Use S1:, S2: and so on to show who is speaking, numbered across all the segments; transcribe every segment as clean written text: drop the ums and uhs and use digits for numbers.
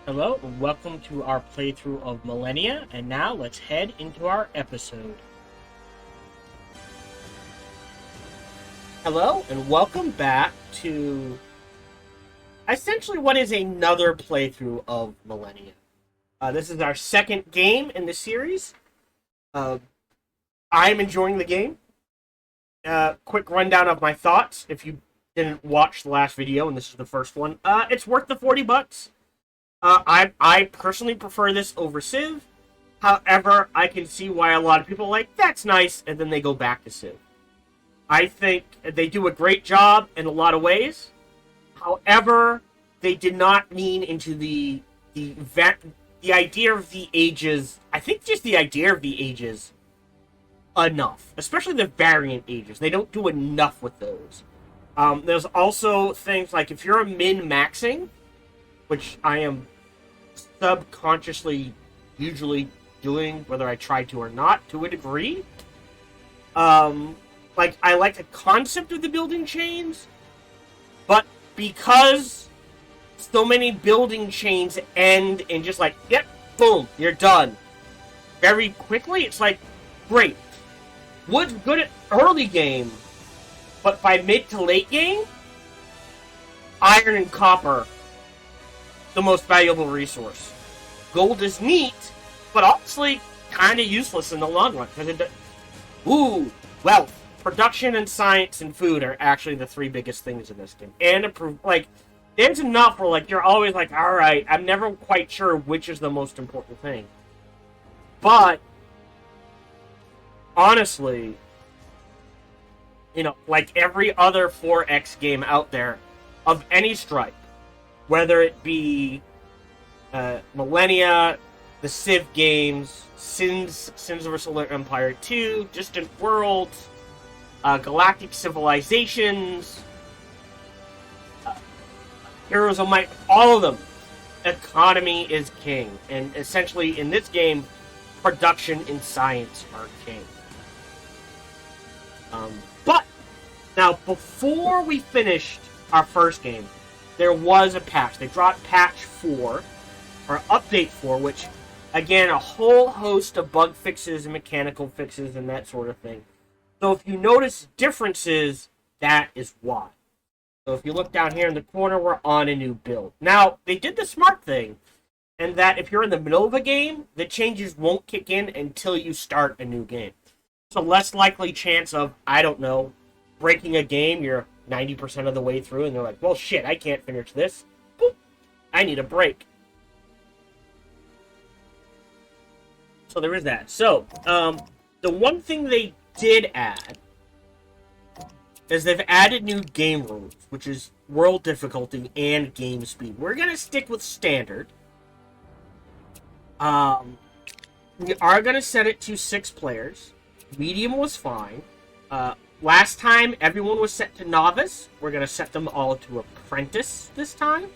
S1: Hello, and welcome to our playthrough of Millennia, and now let's head into our episode. Hello, and welcome back to essentially what is another playthrough of Millennia. This is our second game in the series. I'm enjoying the game. Quick rundown of my thoughts. If you didn't watch the last video, and this is the first one, it's worth the $40. I personally prefer this over Civ. However, I can see why a lot of people are like, that's nice, and then they go back to Civ. I think they do a great job in a lot of ways. However, they did not lean into the idea of the ages. I think just the idea of the ages enough, especially the variant ages. They don't do enough with those. There's also things like if you're a min-maxing, which I am subconsciously usually doing, whether I try to or not, to a degree. Like, I like the concept of the building chains, but because so many building chains end in just like, yep, boom, you're done. Very quickly, it's like, great. Wood's good at early game, but by mid to late game, iron and copper, the most valuable resource. Gold is neat, but honestly, kind of useless in the long run. Because wealth, production, and science and food are actually the three biggest things in this game. And there's enough where you're always like, all right, I'm never quite sure which is the most important thing. But honestly, like every other 4X game out there of any stripe, whether it be Millennia, the Civ games, Sins of a Solar Empire 2, Distant Worlds, Galactic Civilizations, Heroes of Might, all of them, economy is king. And essentially, in this game, production and science are king. But, now, before we finished our first game, there was a patch. They dropped patch 4, or update 4, which, again, a whole host of bug fixes and mechanical fixes and that sort of thing. So if you notice differences, that is why. So if you look down here in the corner, we're on a new build. Now, they did the smart thing, and that if you're in the middle of a game, the changes won't kick in until you start a new game. So less likely chance of, I don't know, breaking a game, you're 90% of the way through, and they're like, well, shit, I can't finish this. Boop. I need a break. So there is that. So, the one thing they did add is they've added new game rules, which is world difficulty and game speed. We're going to stick with standard. We are going to set it to 6 players. Medium was fine. Last time, everyone was set to novice. We're going to set them all to apprentice this time.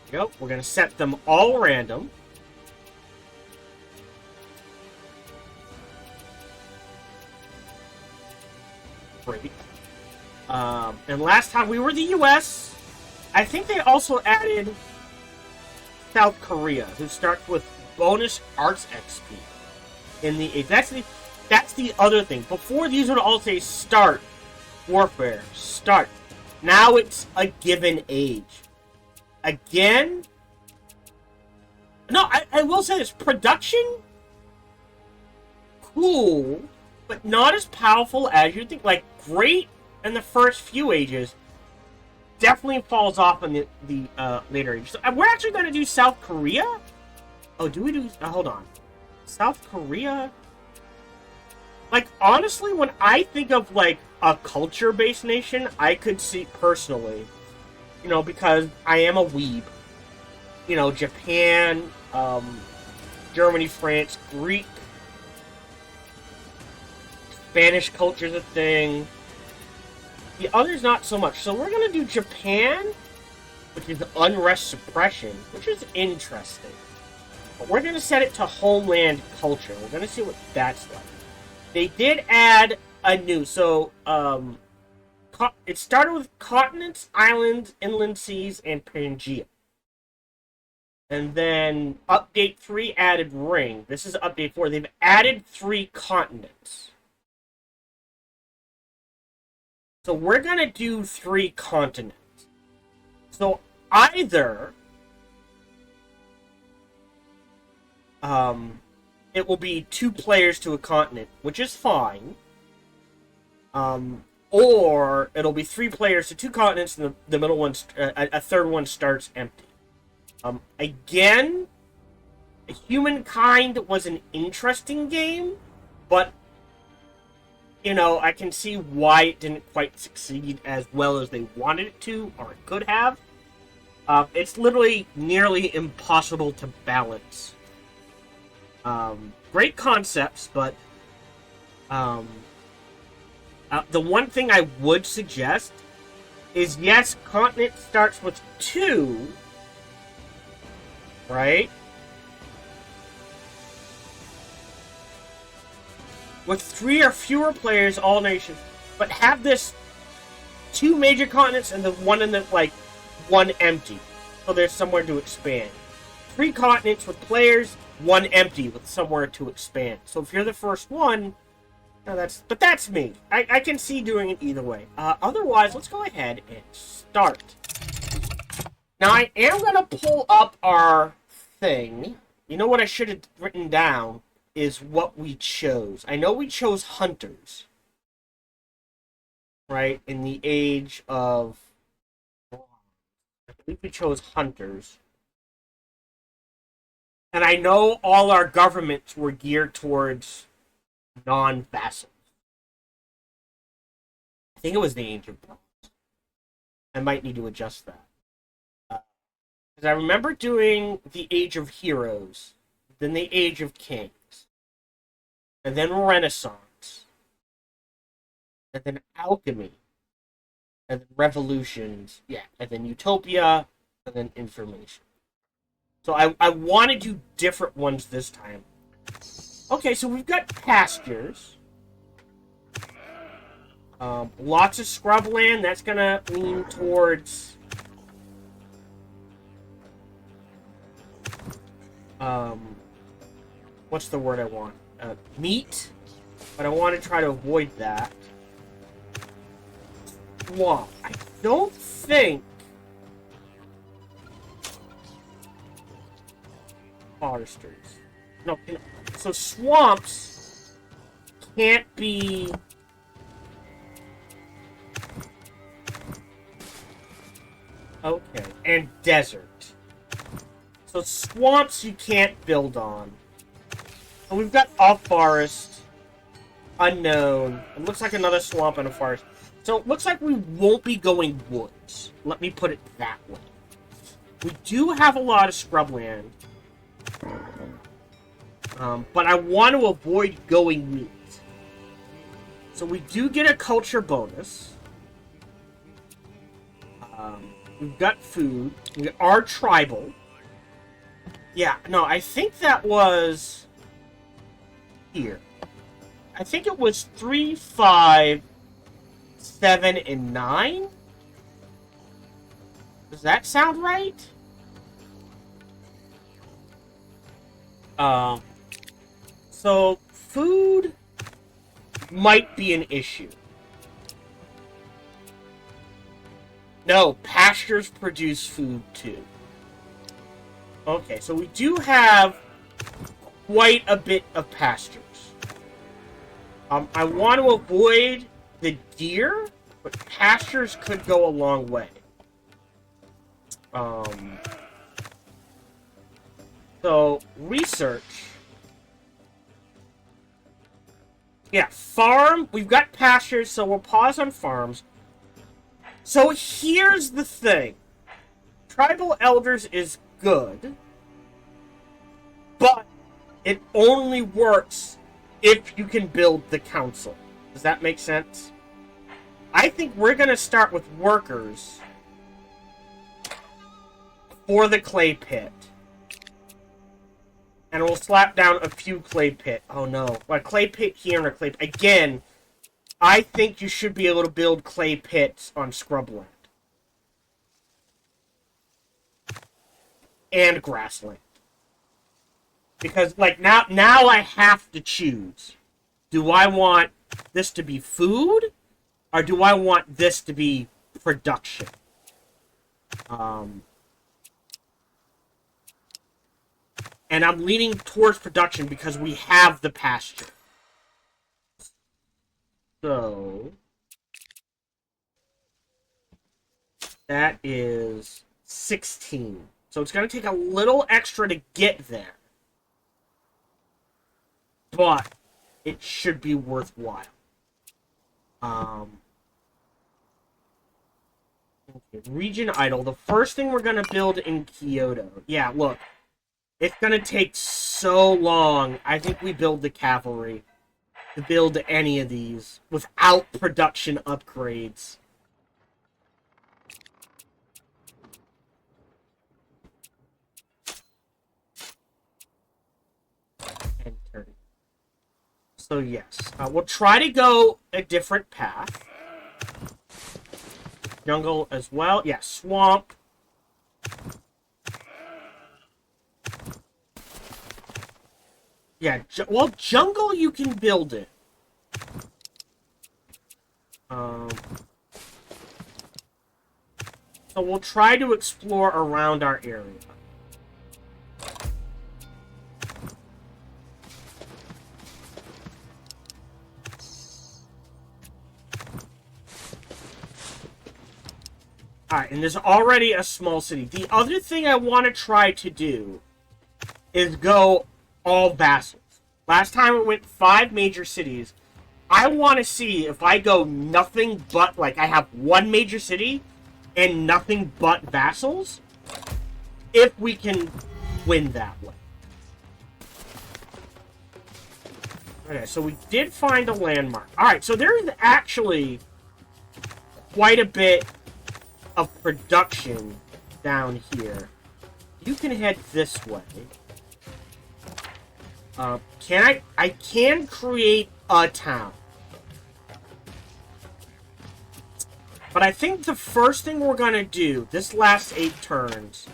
S1: There you go. We're going to set them all random. Great. And last time we were the US. I think they also added South Korea, who starts with bonus arts XP. That's the other thing. Before, these would all say start warfare, start. Now it's a given age. Again, no, I will say this: production, cool, but not as powerful as you think. Like, great in the first few ages, definitely falls off in the later ages. So, we're actually going to do South Korea. Oh, do we do? Hold on. South Korea? Like, honestly, when I think of, like, a culture-based nation, I could see, personally, because I am a weeb, Japan, Germany, France, Greek, Spanish culture's a thing. The others, not so much. So we're going to do Japan, which is unrest suppression, which is interesting. But we're going to set it to homeland culture. We're going to see what that's like. They did add a new, so, it started with continents, islands, inland seas, and Pangea. And then update 3 added ring. This is update 4. They've added 3 continents. So we're going to do 3 continents. So either it will be 2 players to a continent, which is fine. Or it'll be 3 players to 2 continents, and the middle one, a third one starts empty. Again, Humankind was an interesting game, but, you know, I can see why it didn't quite succeed as well as they wanted it to, or it could have. It's literally nearly impossible to balance. Great concepts, but the one thing I would suggest is, yes, continent starts with 2, right? With 3 or fewer players, all nations, but have this 2 major continents and the one in the, like, 1 empty, so there's somewhere to expand. 3 continents with players, 1 empty with somewhere to expand. So if you're the first one, but that's me. I can see doing it either way. Otherwise, let's go ahead and start. Now, I am going to pull up our thing. You know what I should have written down is what we chose. I know we chose hunters. Right? In the age of... I believe we chose hunters. And I know all our governments were geared towards non-vassals. I think it was the Age of Bronze. I might need to adjust that. Because I remember doing the Age of Heroes, then the Age of Kings, and then Renaissance, and then Alchemy, and then Revolutions, yeah, and then Utopia, and then Information. So I want to do different ones this time. Okay, so we've got pastures. Lots of scrubland. That's going to lean towards... what's the word I want? Meat. But I want to try to avoid that. Swamp. I don't think... foresters. No, so swamps can't be... Okay, and desert. So swamps you can't build on. And we've got a forest, unknown. It looks like another swamp and a forest. So it looks like we won't be going woods. Let me put it that way. We do have a lot of scrubland. But I want to avoid going meat. So we do get a culture bonus. We've got food. We are tribal. Yeah, no, I think that was... here. I think it was 3, 5, 7, and 9? Does that sound right? So, food might be an issue. No, pastures produce food too. Okay, so we do have quite a bit of pastures. I want to avoid the deer, but pastures could go a long way. So, research. Yeah, farm. We've got pastures, so we'll pause on farms. So here's the thing. Tribal Elders is good, but it only works if you can build the council. Does that make sense? I think we're going to start with workers for the clay pit. And we'll slap down a few clay pit. Oh no. A clay pit here and a clay pit. Again, I think you should be able to build clay pits on scrubland. And grassland. Because, like, now I have to choose. Do I want this to be food? Or do I want this to be production? And I'm leaning towards production because we have the pasture. So... that is 16. So it's going to take a little extra to get there. But it should be worthwhile. Okay, region idle. The first thing we're going to build in Kyoto. Yeah, look. It's going to take so long. I think we build the cavalry to build any of these without production upgrades. Enter. So yes, we'll try to go a different path. Jungle as well. Yeah, swamp. Yeah, well, jungle you can build it. So we'll try to explore around our area. Alright, and there's already a small city. The other thing I want to try to do is go all vassals. Last time it went 5 major cities. I want to see if I go nothing but, like, I have 1 major city and nothing but vassals, if we can win that way. Okay, so we did find a landmark. Alright, so there's actually quite a bit of production down here. You can head this way. I can create a town. But I think the first thing we're gonna do, this last 8 turns,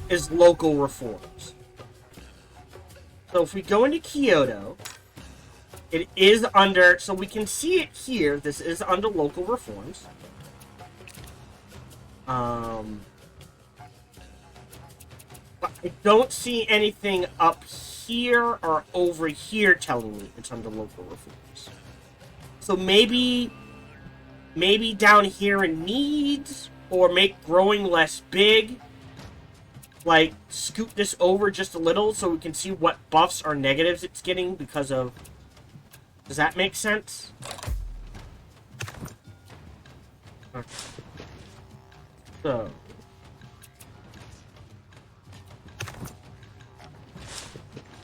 S1: is local reforms. So if we go into Kyoto, it is under, so we can see it here, this is under local reforms. But I don't see anything up here or over here telling me it's under local reforms. So maybe down here in needs, or make growing less big. Like, scoot this over just a little so we can see what buffs or negatives it's getting because of... Does that make sense? Okay. So...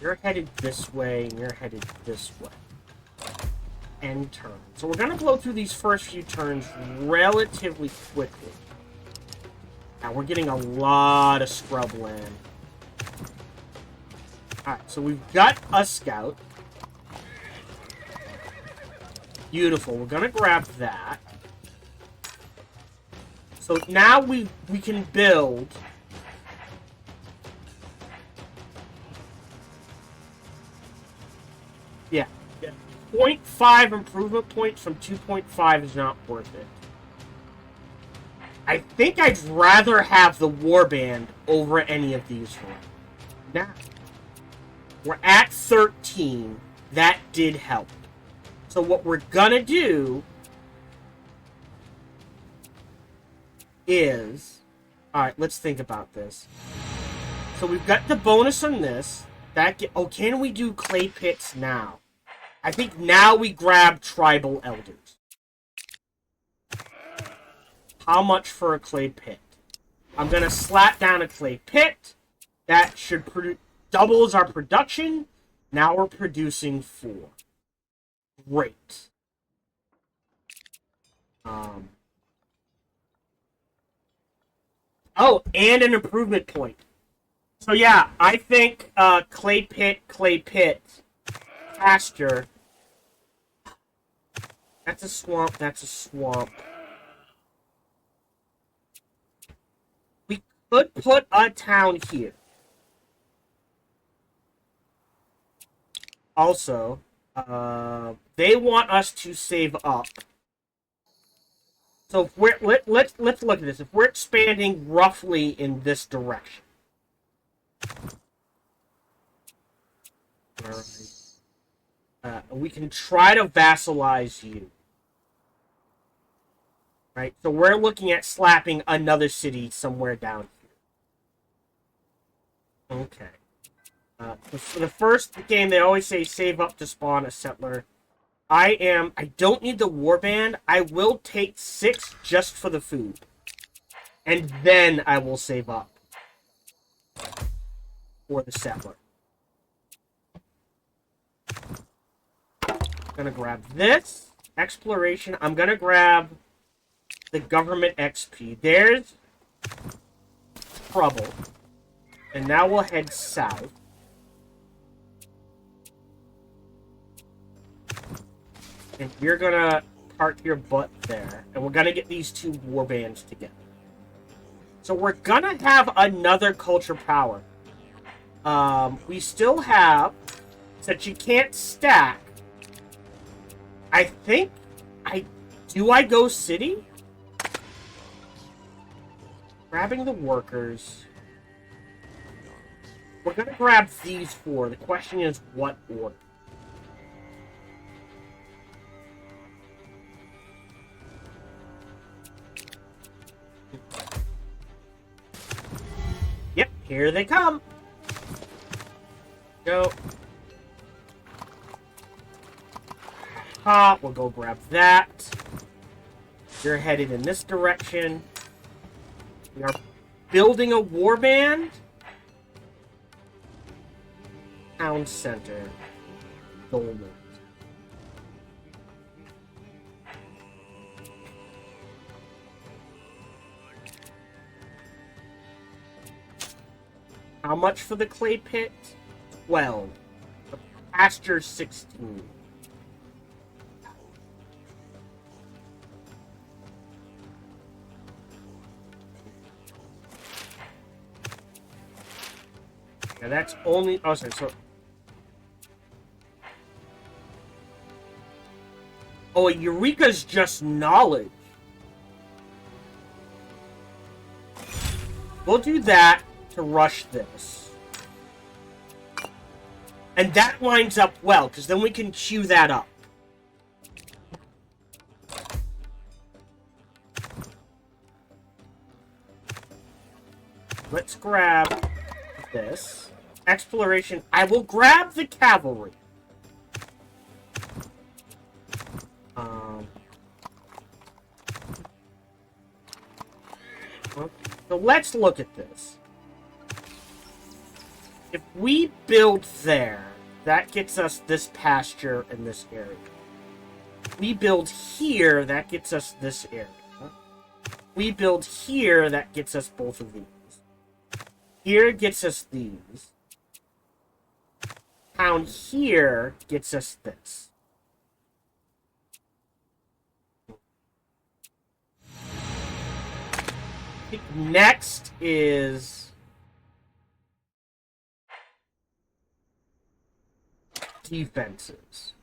S1: you're headed this way, and you're headed this way. End turn. So we're going to blow through these first few turns relatively quickly. Now, we're getting a lot of scrubland. Alright, so we've got a scout. Beautiful. We're going to grab that. So now we can build... yeah. 0.5 improvement points from 2.5 is not worth it. I think I'd rather have the warband over any of these ones. Now, we're at 13. That did help. So what we're gonna do is... alright, let's think about this. So we've got the bonus on this. Oh, can we do clay pits now? I think now we grab tribal elders. How much for a clay pit? I'm going to slap down a clay pit. That should doubles our production. Now we're producing 4. Great. Oh, and an improvement point. So yeah, I think clay pit, pasture. That's a swamp, that's a swamp. We could put a town here. Also, they want us to save up. So if we're, let's look at this. If we're expanding roughly in this direction. Alright. We can try to vassalize you. Right? So we're looking at slapping another city somewhere down here. Okay. For the first game, they always say save up to spawn a settler. I don't need the warband. I will take 6 just for the food. And then I will save up for the settler. I'm gonna grab this. Exploration. I'm gonna grab the government XP. There's trouble. And now we'll head south. And you're gonna park your butt there. And we're gonna get these 2 warbands together. So we're gonna have another culture power. We still have, since you can't stack, I think, do I go city? Grabbing the workers. We're gonna grab these 4. The question is, what order? Yep, here they come. Go. We'll go grab that. You're headed in this direction. We are building a warband. Town center. Golden. How much for the clay pit? 12. The pasture, 16. Yeah, that's only... Oh, sorry, so... Oh, Eureka's just knowledge. We'll do that to rush this. And that lines up well, because then we can queue that up. Let's grab this. Exploration. I will grab the cavalry. So let's look at this. If we build there, that gets us this pasture in this area. If we build here, that gets us this area. If we build here, that gets us both of these. Here gets us these. Down here gets us this. I think next is defenses.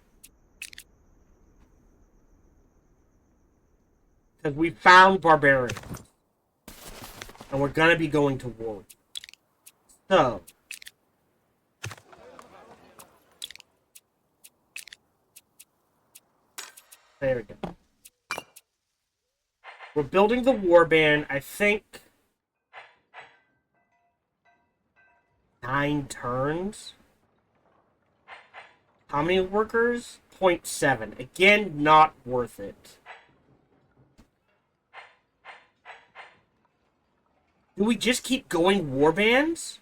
S1: Because we found barbarians. And we're gonna be going to war. So there we go. We're building the warband, I think 9 turns. How many workers? 0.7. Again, not worth it. Do we just keep going warbands?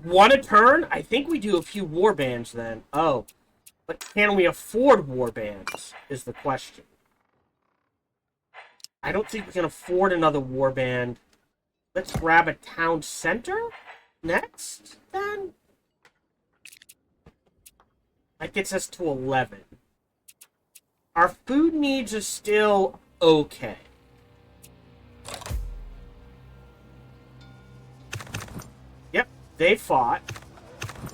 S1: One a turn? I think we do a few warbands then. Oh. But can we afford warbands, is the question. I don't think we can afford another warband. Let's grab a town center next, then. That gets us to 11. Our food needs are still okay. Yep, they fought.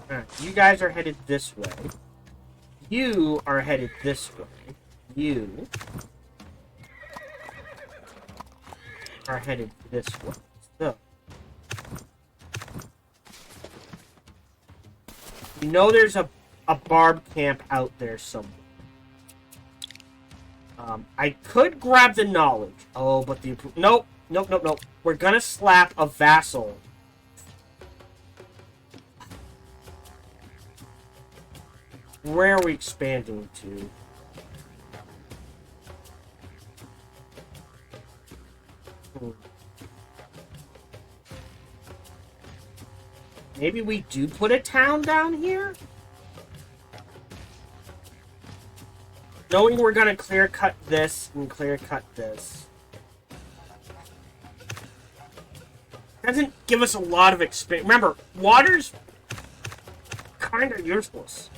S1: Alright, you guys are headed this way. You are headed this way. You are headed this way. So, you know there's a barb camp out there somewhere. I could grab the knowledge. Oh, but the... Nope. Nope, nope, nope. We're gonna slap a vassal. Where are we expanding to? Maybe we do put a town down here? Knowing we're gonna clear cut this and clear cut this. Doesn't give us a lot of experience. Remember, water's kinda useless.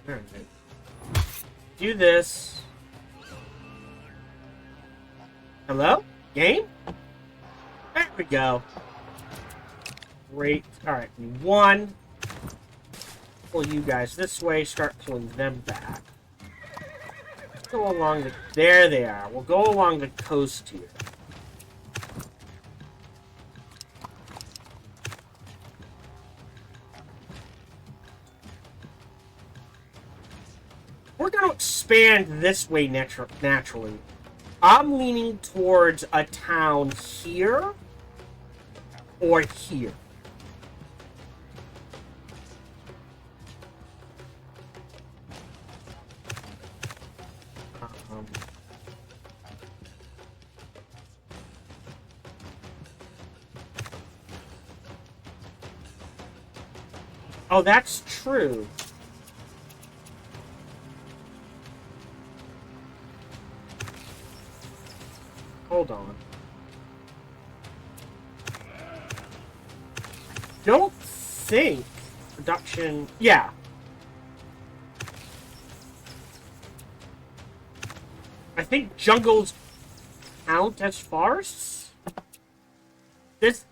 S1: Alright. Do this. Hello? Game? There we go. Great. Alright, we won. Pull you guys this way, start pulling them back. Let's go along the... There they are. We'll go along the coast here. We're going to expand this way naturally. I'm leaning towards a town here or here. Oh, that's true. Hold on. Don't think production... Yeah. I think jungles count as forests. This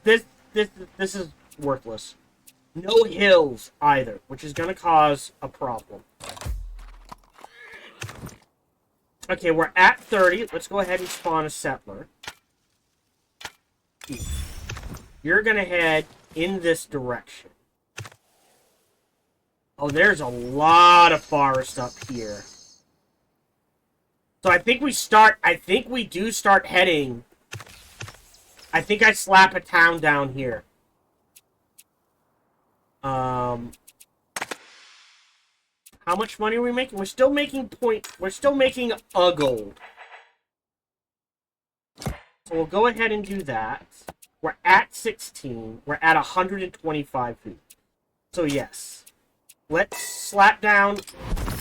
S1: is worthless. No hills either, which is going to cause a problem. Okay, we're at 30. Let's go ahead and spawn a settler. You're going to head in this direction. Oh, there's a lot of forest up here. So I think we do start heading. I think I slap a town down here. How much money are we making? We're still making a gold. So we'll go ahead and do that. We're at 16. We're at 125 food. So yes. Let's slap down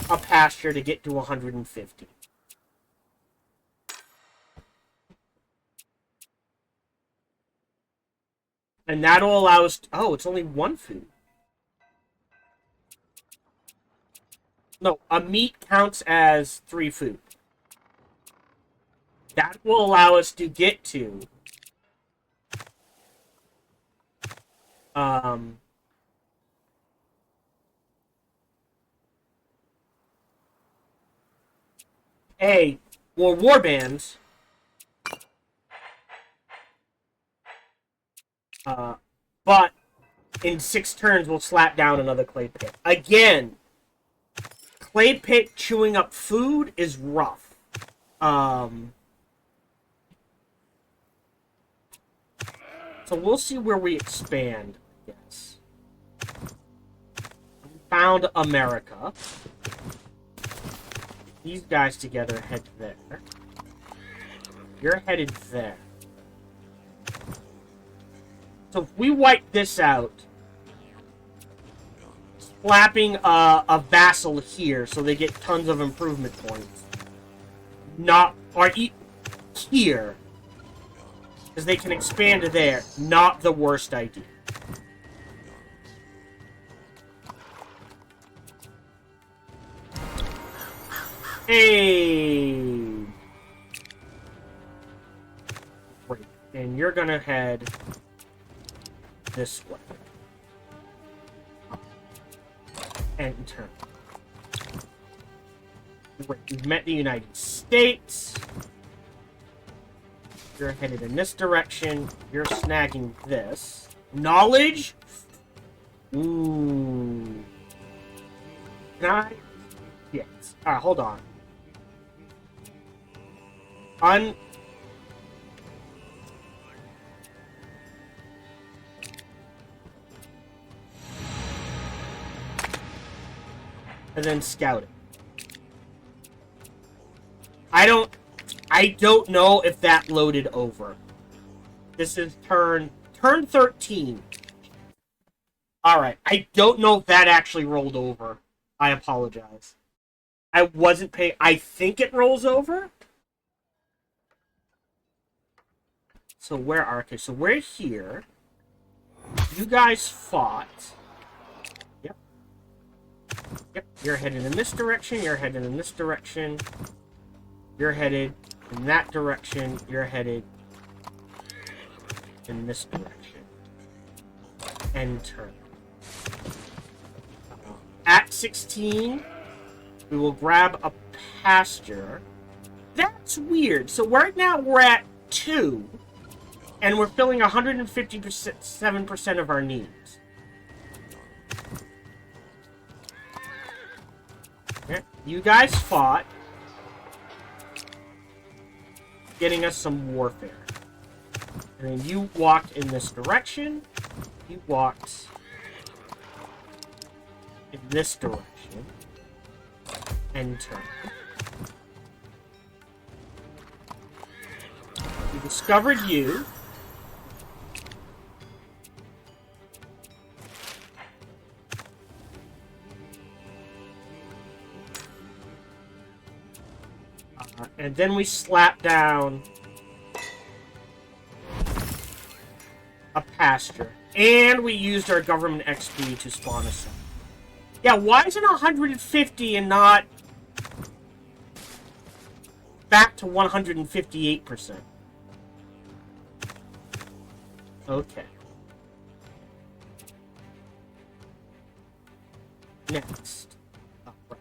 S1: a pasture to get to 150. And that'll allow us... Oh, it's only one food. No, a meat counts as 3 food. That will allow us to get to... Well, warbands. But in 6 turns, we'll slap down another clay pit. Again, clay pit chewing up food is rough. So we'll see where we expand, I guess. Found America. These guys together head there. You're headed there. So if we wipe this out, slapping a vassal here so they get tons of improvement points. Here. Because they can expand to there. Not the worst idea. Hey! Great. And you're gonna head this way. And turn. Great. We've met the United States. You're headed in this direction. You're snagging this. Knowledge? Ooh. Can I? Yes. Alright, hold on. And then scout it. I don't know if that loaded over. This is turn 13. Alright, I don't know if that actually rolled over. I apologize. I wasn't paying. I think it rolls over. So where are... Okay, so we're here. You guys fought. Yep. Yep, you're headed in this direction. You're headed in this direction. You're headed in that direction. You're headed in this direction. And turn. At 16, we will grab a pasture. That's weird. So right now we're at 2. And we're filling 157% of our needs. Okay. You guys fought. Getting us some warfare. And then you walked in this direction. You walked in this direction. And turn. We discovered you. And then we slap down a pasture. And we used our government XP to spawn a set. Yeah, why is it 150 and not back to 158%? Okay. Next. Oh, right.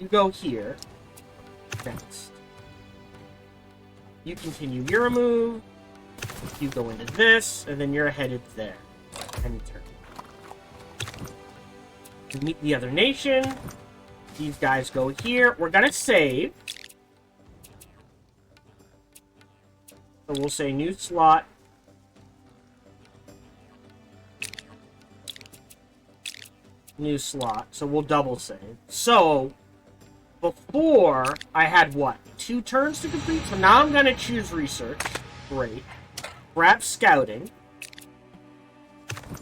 S1: You go here. Next. You continue your move. You go into this, and then you're headed there. And turn. You meet the other nation. These guys go here. We're gonna save. So we'll say new slot. New slot. So we'll double save. So before I had what? 2 turns to complete? So now I'm gonna choose research. Great. Grab scouting.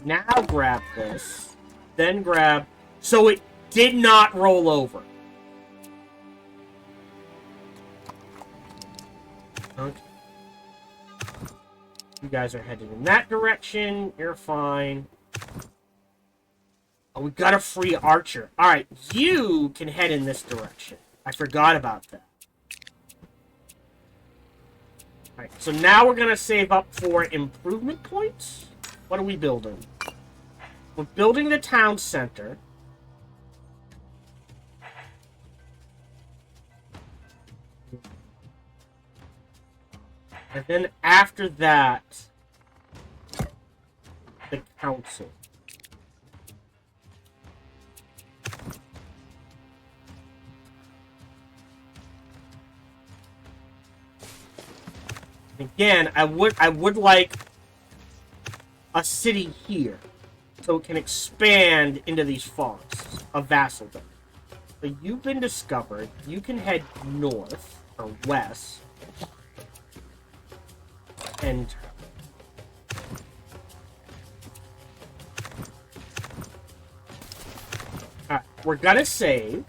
S1: Now grab this. Then grab... So it did not roll over. Okay. You guys are heading in that direction. You're fine. Oh, we got a free archer. Alright, you can head in this direction. I forgot about that. Alright, so now we're going to save up for improvement points. What are we building? We're building the town center. And then after that, the council. Again, I would like a city here, so it can expand into these forests of vassaldom. So you've been discovered. You can head north or west and we're gonna save.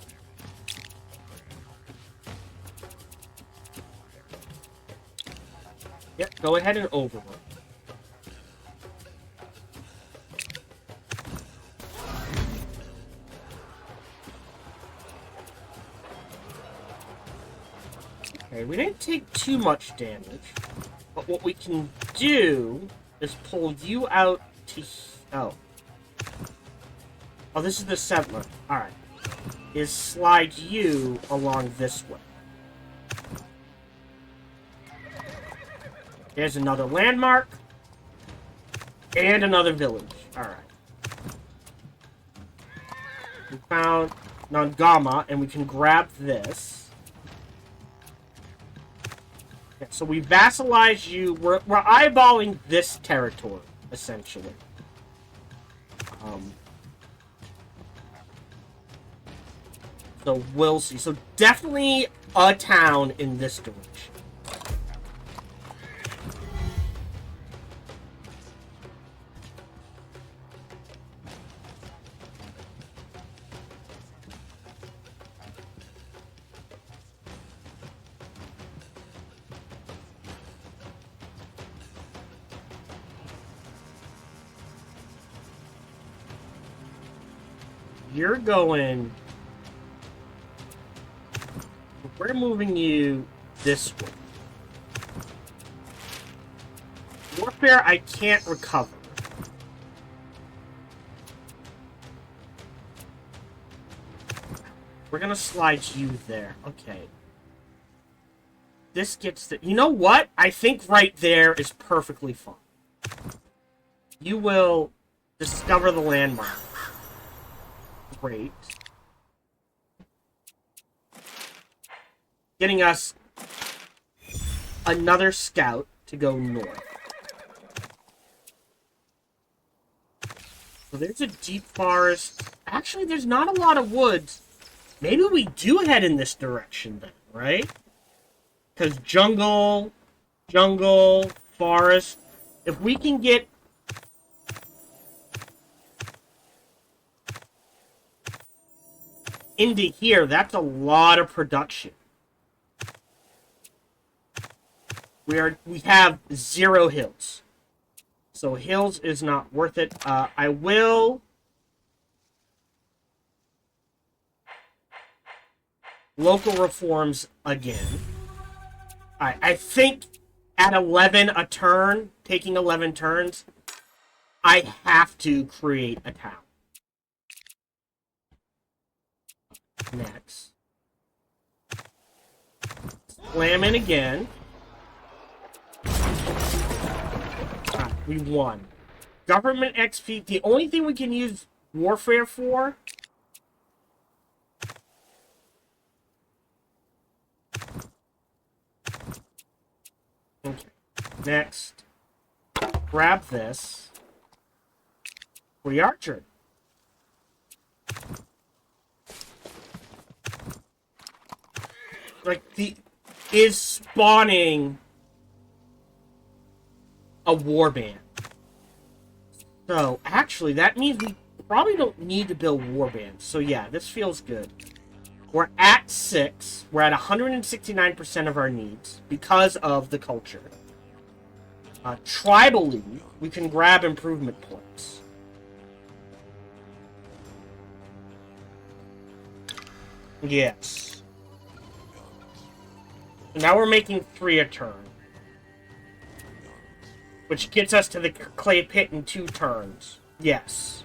S1: Yep, go ahead and overrun. Okay, we didn't take too much damage, but what we can do is pull you out to... Oh, this is the settler. Alright. Is slide you along this way. There's another landmark. And another village. Alright. We found Nangama, and we can grab this. Okay, so we vassalize you. We're eyeballing this territory, essentially. So we'll see. So definitely a town in this direction. You're going... We're moving you this way. Warfare, I can't recover. We're gonna slide you there. Okay. This gets the... You know what? I think right there is perfectly fine. You will discover the landmark. Great. Getting us another scout to go north. So there's a deep forest. Actually, there's not a lot of woods. Maybe we do head in this direction then, right? Because jungle, forest. If we can get... into here, that's a lot of production. We have 0 hills. So hills is not worth it. I will... Local reforms again. I think at 11 a turn, taking 11 turns, I have to create a town. Next. Slam in again. We won. Government XP. The only thing we can use warfare for... Okay. Next. Grab this. For the archer. Like, is spawning a warband. So, actually, that means we probably don't need to build warbands. So, yeah, this feels good. We're at 6. We're at 169% of our needs because of the culture. Tribally, we can grab improvement points. Yes. Now we're making 3 a turn. Which gets us to the clay pit in 2 turns. Yes.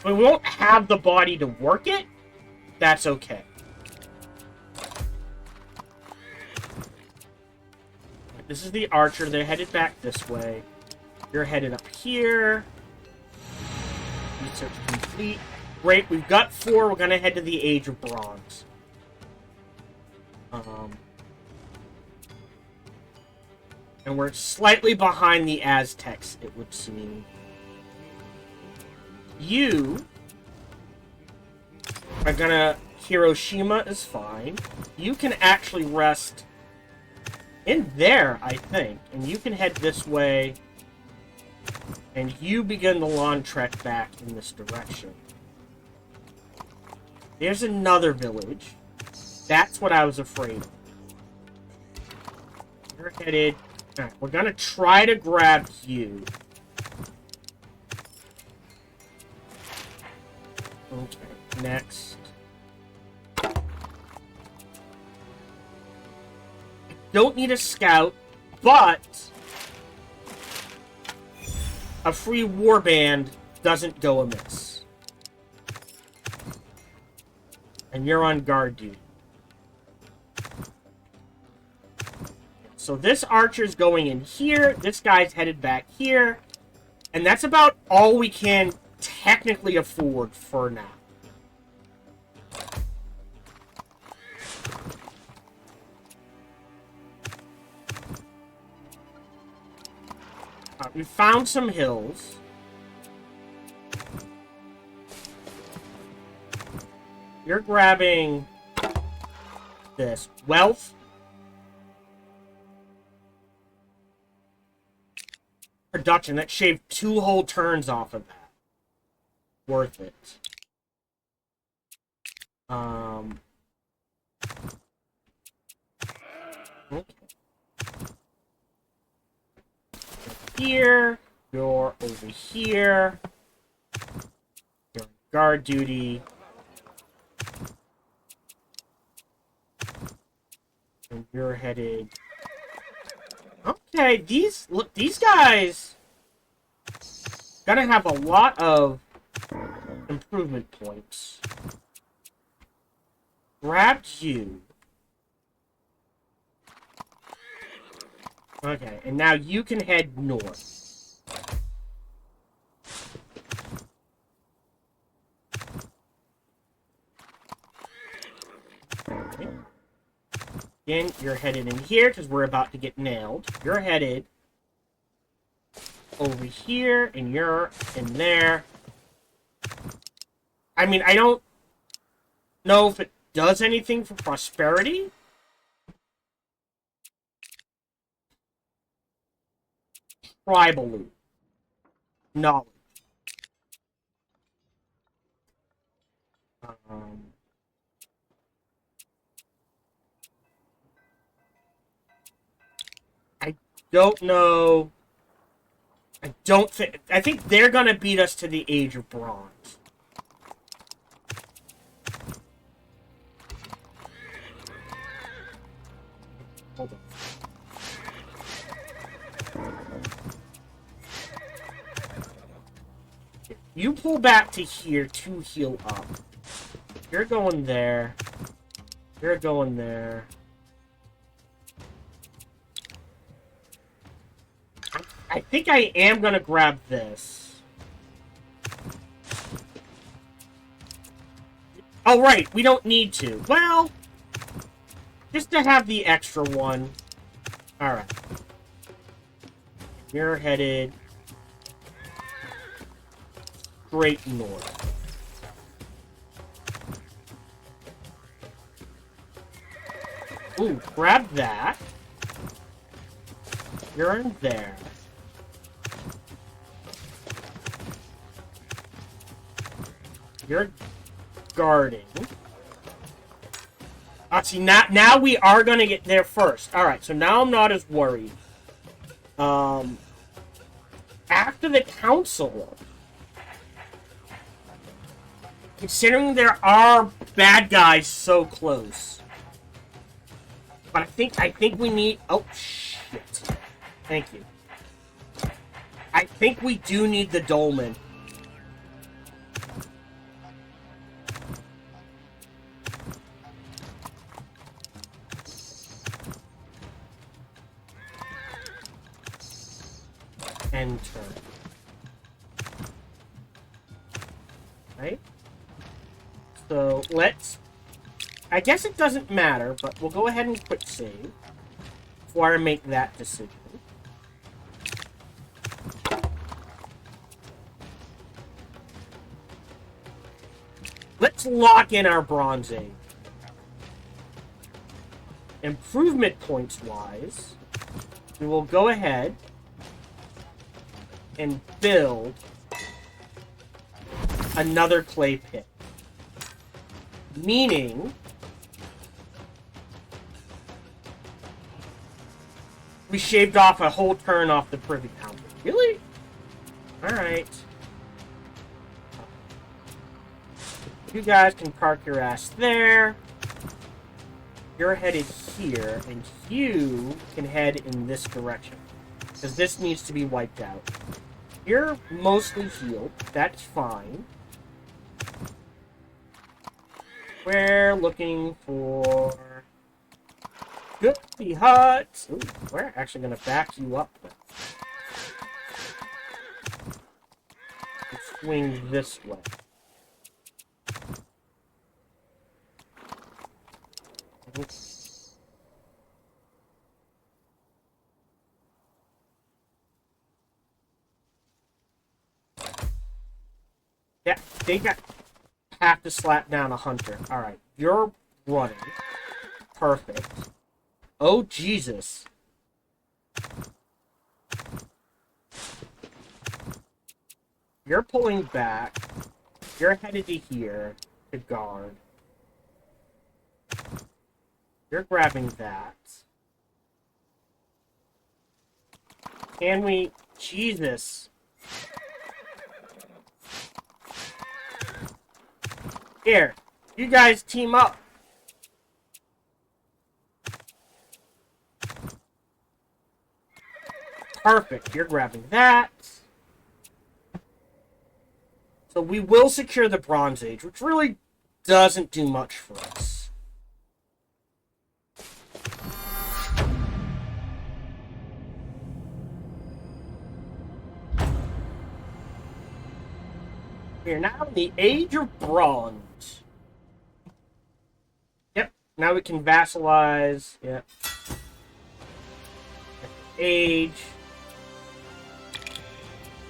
S1: We won't have the body to work it. That's okay. This is the archer. They're headed back this way. You're headed up here. Research complete. Great, we've got 4. We're going to head to the Age of Bronze. And we're slightly behind the Aztecs, it would seem. You are gonna... Hiroshima is fine. You can actually rest in there, I think. And you can head this way. And you begin the long trek back in this direction. There's another village. That's what I was afraid of. You're headed... Alright, we're gonna try to grab you. Okay, next. Don't need a scout, but a free warband doesn't go amiss. And you're on guard duty. So this archer's going in here, this guy's headed back here, and that's about all we can technically afford for now. We found some hills. You're grabbing this. Wealth. Production. That shaved 2 whole turns off of that. Worth it. Okay. Here, you're over here, you're on guard duty, and you're headed... Okay, these guys gonna have a lot of improvement points. Grabbed you. Okay, and now you can head north. Okay. Again, you're headed in here because we're about to get nailed. You're headed over here, and you're in there. I mean, I don't know if it does anything for prosperity. Tribal loot. Knowledge. I don't know. I don't think... I think they're gonna beat us to the Age of Bronze. Hold on. You pull back to here to heal up. You're going there. You're going there. I think I am gonna grab this. Oh, right. We don't need to. Well, just to have the extra one. Alright. You're headed straight north. Ooh, grab that. You're in there. You're guarding. See, now we are gonna get there first. Alright, so now I'm not as worried. After the council, considering there are bad guys so close, but I think we need... Oh, shit. Thank you. I think we do need the dolmen. Enter. Right? So, let's... I guess it doesn't matter, but we'll go ahead and quick save before I make that decision. Let's lock in our Bronze Age. Improvement points-wise, we will go ahead and build another clay pit. Meaning... we shaved off a whole turn off the Privy Council. Really? Alright. You guys can park your ass there. You're headed here, and you can head in this direction. Because this needs to be wiped out. You're mostly healed. That's fine. We're looking for... Goopy Huts. Ooh, we're actually going to back you up. Let's swing this way. Yeah, they have to slap down a hunter. Alright, you're running. Perfect. Oh, Jesus. You're pulling back. You're headed to here to guard. You're grabbing that. Can we... Jesus. Here. You guys team up. Perfect. You're grabbing that. So we will secure the Bronze Age, which really doesn't do much for us. We're now in the Age of Bronze. Yep. Now we can vassalize. Yep. Age.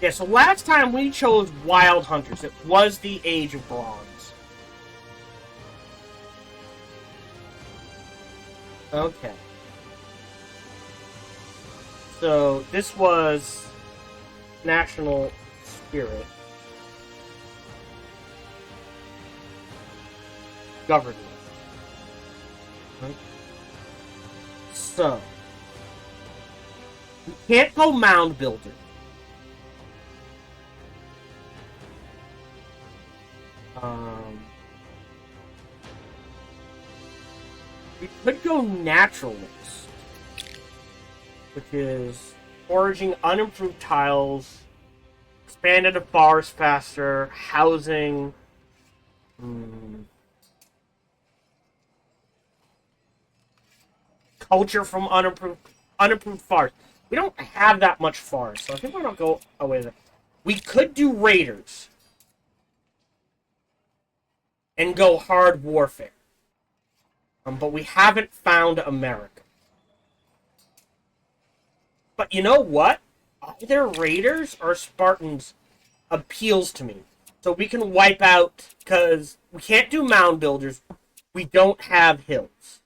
S1: Yeah, so last time we chose Wild Hunters. It was the Age of Bronze. Okay. So, this was National Spirit. Government. Right. So, we can't go mound builder. We could go naturalist, which is foraging unimproved tiles, expanded a forest faster, housing. Culture from unimproved forest. We don't have that much forest, so I think we're gonna go away there. We could do raiders and go hard warfare. But we haven't found America. But you know what? Either Raiders or Spartans appeals to me. So we can wipe out, because we can't do mound builders. We don't have hills.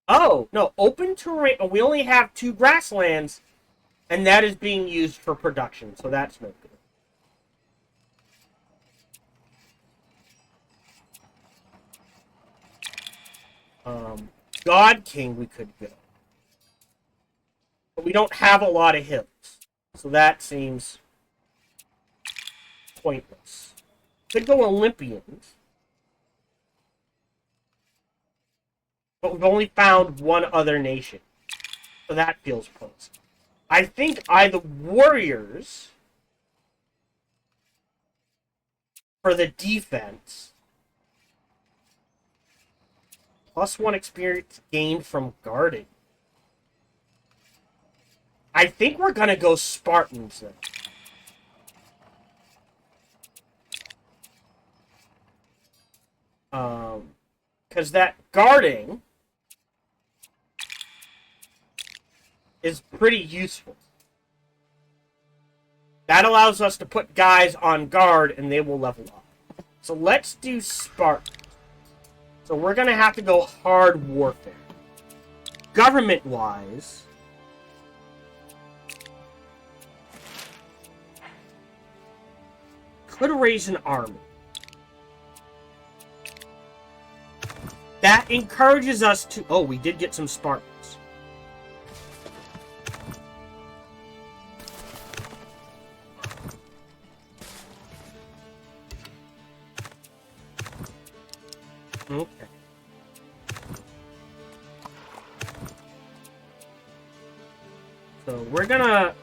S1: Oh, no, open terrain. We only have 2 grasslands, and that is being used for production, so that's no good. God King we could go. But we don't have a lot of hills. So that seems pointless. Could go Olympians. But we've only found one other nation. So that feels pointless. I think either warriors for the defense. +1 experience gained from guarding. I think we're gonna go Spartans then. Because that guarding is pretty useful. That allows us to put guys on guard and they will level up. So let's do Spartans. So we're going to have to go hard warfare. Government-wise, could raise an army. that encourages us to... Oh, we did get some Sparks. Okay. So we're gonna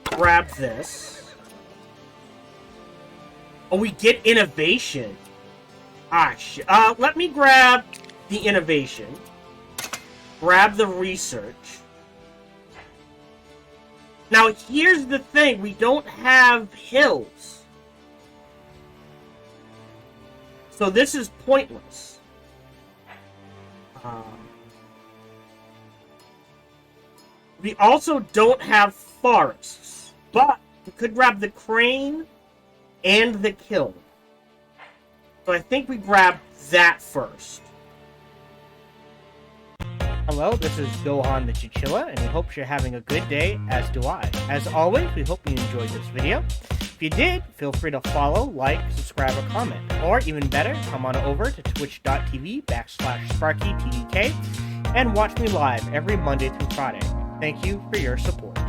S1: grab this. Oh, we get innovation. Ah, shit. Let me grab the innovation. Grab the research. Now, here's the thing. We don't have hills. So this is pointless. We also don't have forests. But we could grab the crane and the kiln. So I think we grab that first. Hello, this is Gohan the Chinchilla, and we hope you're having a good day, as do I. As always, we hope you enjoyed this video. If you did, feel free to follow, like, subscribe, or comment. Or, even better, come on over to twitch.tv/SparkyTDK and watch me live every Monday through Friday. Thank you for your support.